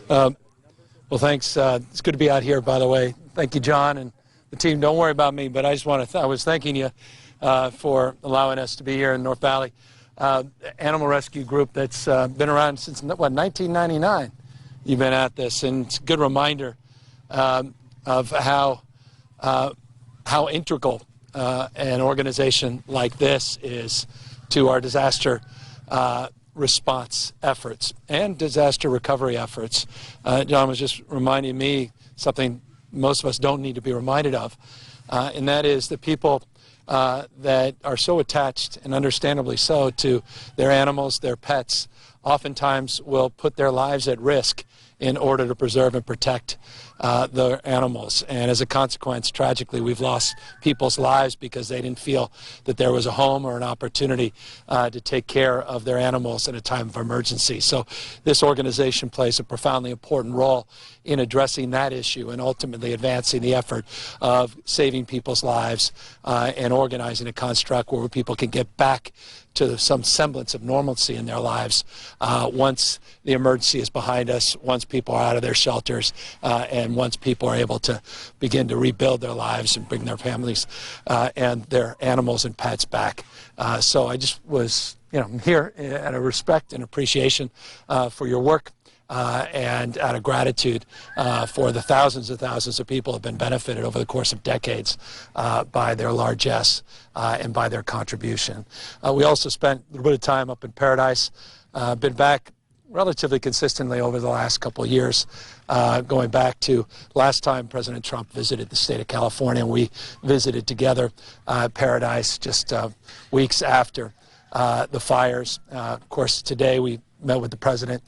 Well, thanks. It's good to be out here, by the way. Thank you, John, and the team. Don't worry about me, but I just want to I was thanking you for allowing us to be here in North Valley. Animal rescue group that's been around since, what, 1999. You've been at this, and it's a good reminder of how integral an organization like this is to our disaster response efforts and disaster recovery efforts. John was just reminding me something most of us don't need to be reminded of, and that is the people that are so attached, and understandably so, to their animals, their pets, oftentimes will put their lives at risk in order to preserve and protect the animals. And as a consequence, tragically, we've lost people's lives because they didn't feel that there was a home or an opportunity to take care of their animals in a time of emergency. So this organization plays a profoundly important role in addressing that issue and ultimately advancing the effort of saving people's lives and organizing a construct where people can get back to some semblance of normalcy in their lives once the emergency is behind us, once people are out of their shelters, and once people are able to begin to rebuild their lives and bring their families and their animals and pets back. So I just was, here out of respect and appreciation for your work. And out of gratitude for the thousands of people who have been benefited over the course of decades by their largesse and by their contribution. We also spent a little bit of time up in Paradise, been back relatively consistently over the last couple of years, going back to last time President Trump visited the state of California. We visited together Paradise just weeks after the fires. Of course, today we met with the president,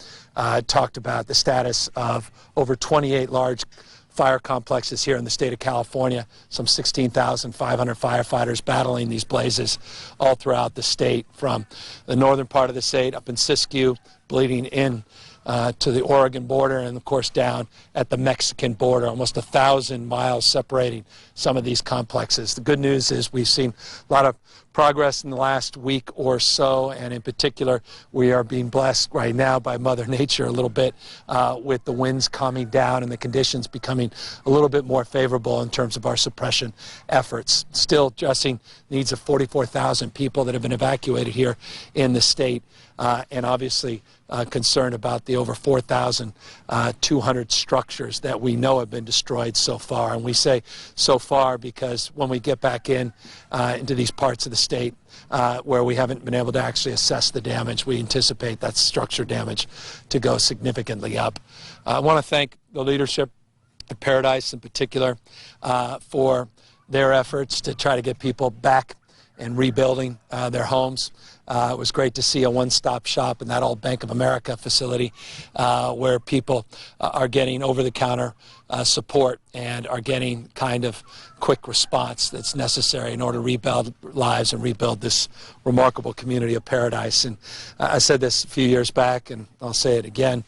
talked about the status of over 28 large fire complexes here in the state of California, some 16,500 firefighters battling these blazes all throughout the state, from the northern part of the state up in Siskiyou, bleeding in to the Oregon border, and of course down at the Mexican border, almost 1,000 miles separating some of these complexes. The good news is we've seen a lot of progress in the last week or so, and in particular we are being blessed right now by Mother Nature a little bit with the winds calming down and the conditions becoming a little bit more favorable in terms of our suppression efforts. Still addressing needs of 44,000 people that have been evacuated here in the state, and obviously concerned about the over 4,200 structures that we know have been destroyed so far. And we say so far because when we get back into these parts of the state where we haven't been able to actually assess the damage, we anticipate that structure damage to go significantly up. I want to thank the leadership at Paradise in particular for their efforts to try to get people back and rebuilding their homes. It was great to see a one-stop shop in that old Bank of America facility where people are getting over-the-counter support and are getting kind of quick response that's necessary in order to rebuild lives and rebuild this remarkable community of Paradise. And I said this a few years back, and I'll say it again,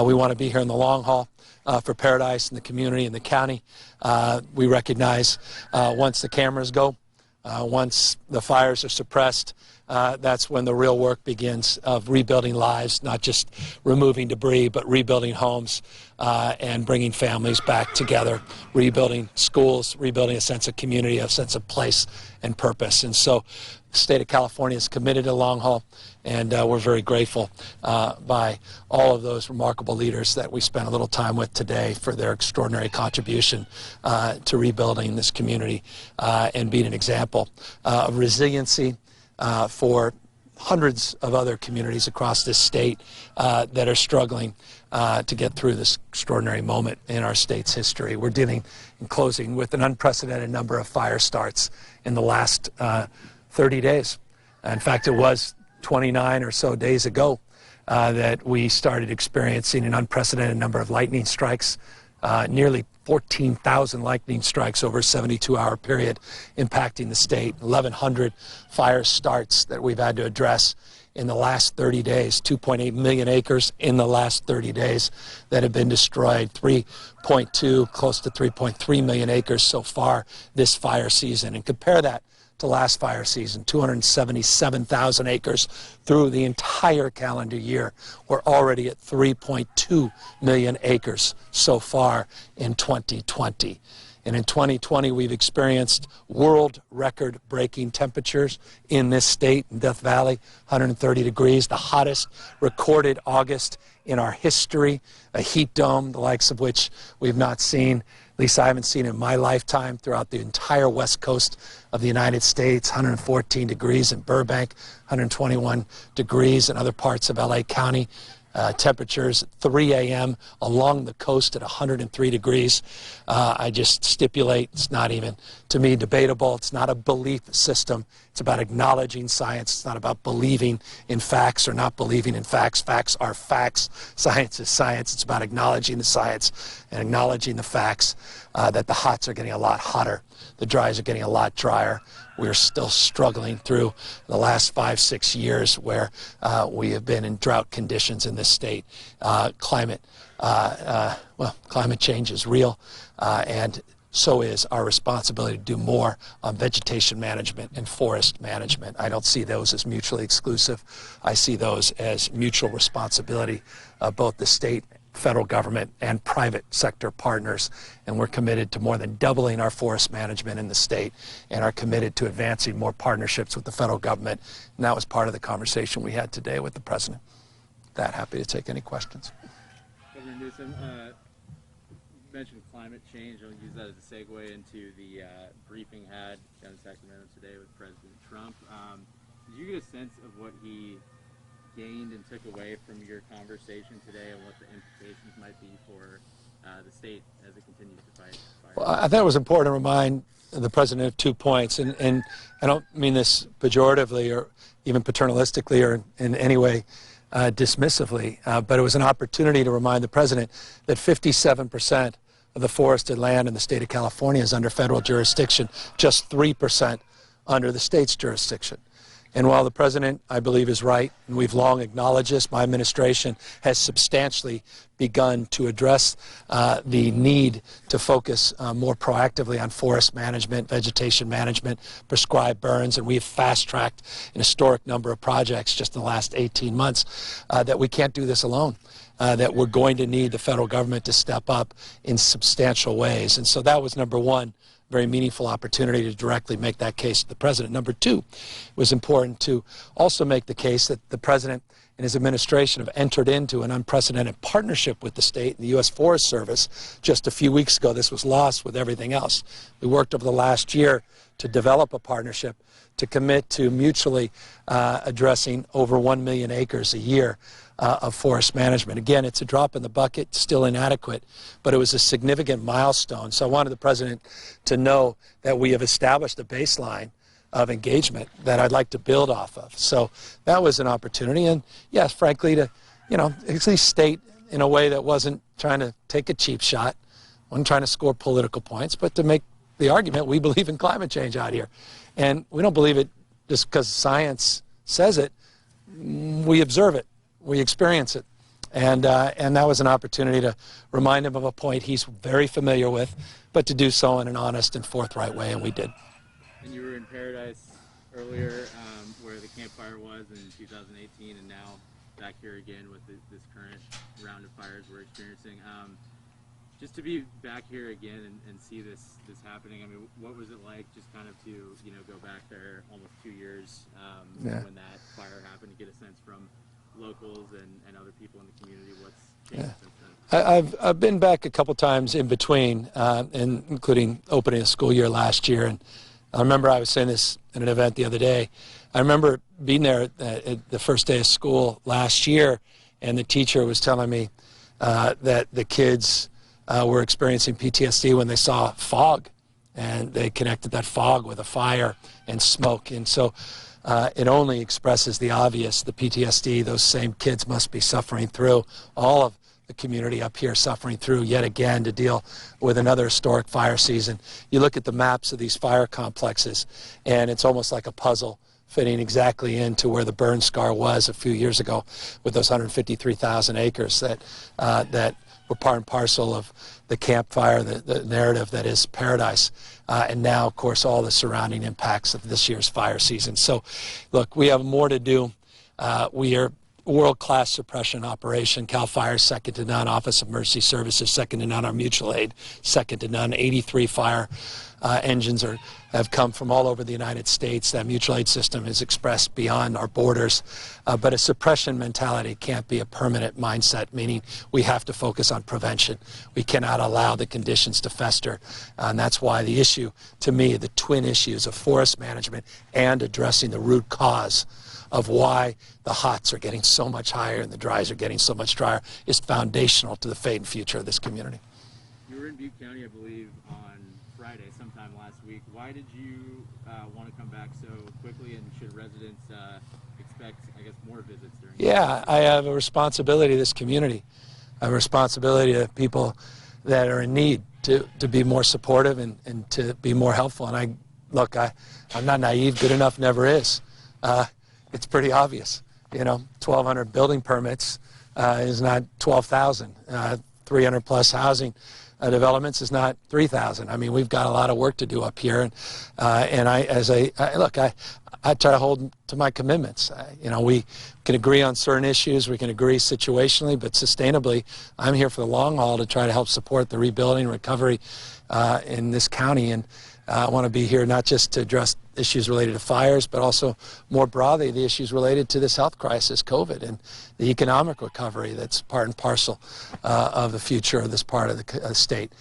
we want to be here in the long haul for Paradise and the community and the county. We recognize once the cameras go, once the fires are suppressed, that's when the real work begins of rebuilding lives, not just removing debris, but rebuilding homes and bringing families back together, rebuilding schools, rebuilding a sense of community, a sense of place and purpose. And so the state of California is committed to long haul, and we're very grateful by all of those remarkable leaders that we spent a little time with today for their extraordinary contribution to rebuilding this community and being an example of resiliency for hundreds of other communities across this state that are struggling to get through this extraordinary moment in our state's history. We're dealing, in closing, with an unprecedented number of fire starts in the last 30 days. In fact, it was 29 or so days ago that we started experiencing an unprecedented number of lightning strikes, nearly 14,000 lightning strikes over a 72-hour period impacting the state, 1,100 fire starts that we've had to address in the last 30 days, 2.8 million acres in the last 30 days that have been destroyed, 3.2, close to 3.3 million acres so far this fire season. And compare that to last fire season, 277,000 acres through the entire calendar year. We're already at 3.2 million acres so far in 2020. And in 2020, we've experienced world record-breaking temperatures in this state, in Death Valley, 130 degrees, the hottest recorded August in our history, a heat dome, the likes of which we've not seen, at least I haven't seen in my lifetime, throughout the entire west coast of the United States, 114 degrees in Burbank, 121 degrees in other parts of LA County. Temperatures at 3 a.m. along the coast at 103 degrees. I just stipulate it's not even, to me, debatable. It's not a belief system. It's about acknowledging science. It's not about believing in facts or not believing in facts. Facts are facts. Science is science. It's about acknowledging the science and acknowledging the facts that the hots are getting a lot hotter. The dries are getting a lot drier. We're still struggling through the last 5-6 years where we have been in drought conditions in this state. Climate change is real, and so is our responsibility to do more on vegetation management and forest management. I don't see those as mutually exclusive. I see those as mutual responsibility of both the state, federal government, and private sector partners, and we're committed to more than doubling our forest management in the state and are committed to advancing more partnerships with the federal government, and that was part of the conversation we had today with the President. That, happy to take any questions. Governor Newsom, you mentioned climate change. I'll use that as a segue into the briefing had down in Sacramento today with President Trump. Did you get a sense of what he gained and took away from your conversation today and what the implications might be for the state as it continues to fight fire? Well, I thought it was important to remind the President of 2 points, and I don't mean this pejoratively or even paternalistically or in any way dismissively, but it was an opportunity to remind the President that 57% of the forested land in the state of California is under federal jurisdiction, just 3% under the state's jurisdiction. And while the President, I believe, is right, and we've long acknowledged this, my administration has substantially begun to address the need to focus more proactively on forest management, vegetation management, prescribed burns, and we've fast-tracked an historic number of projects just in the last 18 months that we can't do this alone. That we're going to need the federal government to step up in substantial ways. And so that was number one. Very meaningful opportunity to directly make that case to the President. Number two, it was important to also make the case that the President and his administration have entered into an unprecedented partnership with the state and the U.S. Forest Service. Just a few weeks ago, this was lost with everything else. We worked over the last year to develop a partnership to commit to mutually addressing over 1 million acres a year of forest management. Again, it's a drop in the bucket, still inadequate, but it was a significant milestone. So I wanted the President to know that we have established a baseline of engagement that I'd like to build off of. So that was an opportunity, and yes, frankly, to, at least state in a way that wasn't trying to take a cheap shot, wasn't trying to score political points, but to make the argument we believe in climate change out here. And we don't believe it just because science says it. We observe it. We experience it. And that was an opportunity to remind him of a point he's very familiar with, but to do so in an honest and forthright way, and we did. And you were in Paradise earlier, where the campfire was in 2018, and now back here again with this current round of fires we're experiencing. Just to be back here again and see this happening, I mean, what was it like just kind of to, go back there almost 2 years when that fire happened, to get a sense from locals and other people in the community what's changed since then? I've been back a couple times in between, including opening the school year last year, and I remember I was saying this at an event the other day. I remember being there at the first day of school last year, and the teacher was telling me that the kids were experiencing PTSD when they saw fog, and they connected that fog with a fire and smoke. And so it only expresses the obvious, the PTSD those same kids must be suffering through, all of the community up here suffering through yet again to deal with another historic fire season. You look at the maps of these fire complexes, and it's almost like a puzzle fitting exactly into where the burn scar was a few years ago with those 153,000 acres that we're part and parcel of the campfire, the narrative that is Paradise, and now, of course, all the surrounding impacts of this year's fire season. So, look, we have more to do. We are world-class suppression operation. CAL FIRE second to none. Office of Emergency Services second to none. Our mutual aid second to none. 83 fire engines have come from all over the United States. That mutual aid system is expressed beyond our borders. But a suppression mentality can't be a permanent mindset, meaning we have to focus on prevention. We cannot allow the conditions to fester. And that's why the issue, to me, the twin issues of forest management and addressing the root cause of why the hots are getting so much higher and the dries are getting so much drier is foundational to the fate and future of this community. You were in Butte County, I believe, on Friday, sometime last week. Why did you want to come back so quickly, and should residents expect, I guess, more visits during? Yeah, I have a responsibility to this community. I have a responsibility to people that are in need to be more supportive and to be more helpful. And I'm not naive. Good enough never is. It's pretty obvious. 1,200 building permits is not 12,000. 300 plus housing developments is not 3,000. I mean, we've got a lot of work to do up here, and I try to hold to my commitments. We can agree on certain issues, we can agree situationally, but sustainably, I'm here for the long haul to try to help support the rebuilding, recovery in this county, and I want to be here not just to address issues related to fires, but also more broadly the issues related to this health crisis, COVID, and the economic recovery that's part and parcel of the future of this part of the state.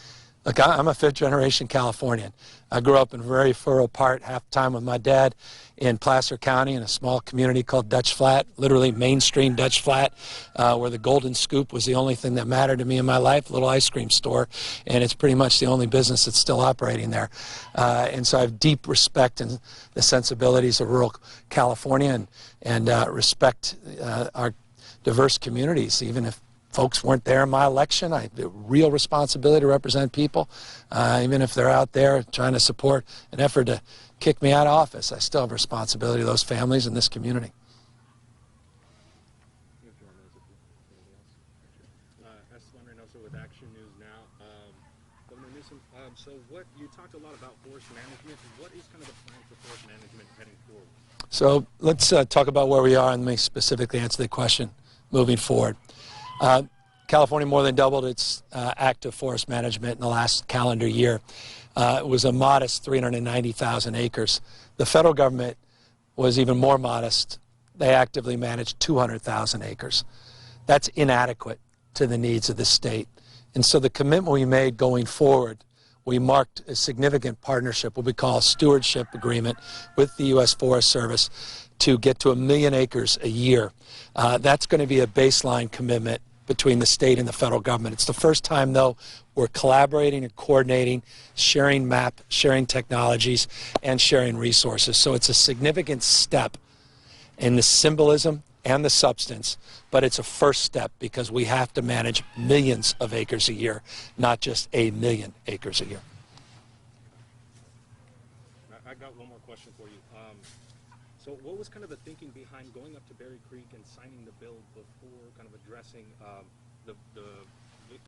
Look, I'm a fifth-generation Californian. I grew up in a very fertile part, half the time with my dad in Placer County in a small community called Dutch Flat, literally mainstream Dutch Flat, where the Golden Scoop was the only thing that mattered to me in my life, a little ice cream store, and it's pretty much the only business that's still operating there. And so I have deep respect in the sensibilities of rural California and respect our diverse communities, even if folks weren't there in my election. I have a real responsibility to represent people, even if they're out there trying to support an effort to kick me out of office. I still have a responsibility to those families and this community. S. also with Action News Now. Governor Newsom, so you talked a lot about forest management. What is kind of the plan for forest management heading forward? So let's talk about where we are and let me specifically answer the question moving forward. California more than doubled its active forest management in the last calendar year. It was a modest 390,000 acres. The federal government was even more modest. They actively managed 200,000 acres. That's inadequate to the needs of the state. And so the commitment we made going forward, we marked a significant partnership, what we call a stewardship agreement with the U.S. Forest Service to get to 1 million acres a year. That's going to be a baseline commitment between the state and the federal government. It's the first time, though, we're collaborating and coordinating, sharing map, sharing technologies, and sharing resources. So it's a significant step in the symbolism and the substance, but it's a first step because we have to manage millions of acres a year, not just 1 million acres a year. I got one more question for you. So what was kind of the thinking behind going up to Berry Creek and signing the bill before kind of addressing the